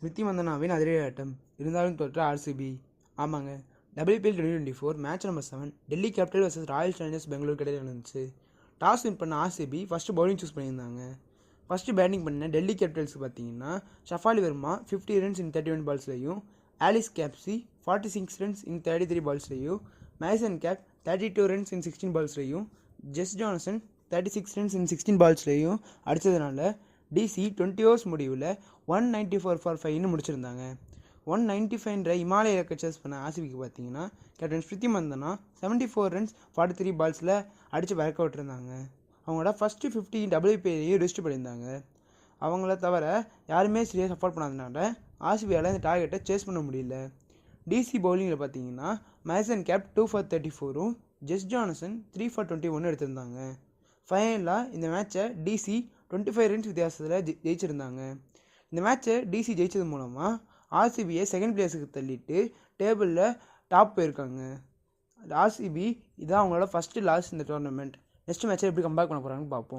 ஸ்மிருதி மந்தனாவின் அதிரடி ஆட்டம், இருந்தாலும் தோற்ற ஆர்சிபி. ஆமாங்க, WPL 2024 match number 7 Delhi Capital vs Royal Challengers Bangalore இடையில் நடந்துச்சு. டாஸ் வின் பண்ண ஆர்சிபி ஃபஸ்ட்டு பவுலிங் சூஸ் பண்ணியிருந்தாங்க. ஃபஸ்ட்டு பேட்டிங் பண்ண டெல்லி கேபிட்டல்ஸ்க்கு பார்த்தீங்கன்னா ஷஃபாலி வர்மா 50 ரன்ஸ் இன் 31 பால்ஸ்லையும், ஆலிஸ் கேப்சி 46 ரன்ஸ் இன் 33 பால்ஸ்லையும், மேசன் கேப் 32 ரன்ஸ் இன் 16 பால்ஸ்லையும், ஜெஸ் ஜான்சன் 36 ரன்ஸ் இன் 16 பால்ஸ்லையும் அடித்ததுனால டிசி 20 ஓவர்ஸ் முடிவில் 194 for 5 முடிச்சிருந்தாங்க. 195 இமாலய இலக்கை சேஸ் பண்ண ஆர்சிபிக்கு பார்த்தீங்கன்னா கேப்டன் ஸ்மிருதி மந்தனா 74 ரன்ஸ் 43 பால்ஸில் அடித்து பறக்க விட்டுருந்தாங்க. அவங்களோட ஃபஸ்ட்டு 50 WPLையும் ரெஸ்ட் பண்ணியிருந்தாங்க. அவங்கள தவிர யாருமே சரியாக சப்போர்ட் பண்ணாதனால ஆர்சிபியால் இந்த டார்கெட்டை சேஸ் பண்ண முடியல. டிசி பவுலிங்கில் பார்த்தீங்கன்னா மேசன் கேப் 2 for 34ம், ஜெஸ் ஜான்சன் 3 for 21 எடுத்திருந்தாங்க. ஃபைனலாக இந்த மேட்சை டிசி 25 ரன்ஸ் வித்தியாசத்தில் ஜெயிச்சிருந்தாங்க. இந்த மேட்சை டிசி ஜெயிச்சது மூலமாக ஆர்சிபியை செகண்ட் பிளேஸுக்கு தள்ளிட்டு டேபிளில் டாப் போயிருக்காங்க. ஆர்சிபி இதான் அவங்களோட ஃபஸ்ட்டு லாஸ் இந்த டோர்னமெண்ட். நெக்ஸ்ட் மேட்சை எப்படி கம்பேக் பண்ண போகிறாங்கன்னு பார்ப்போம்.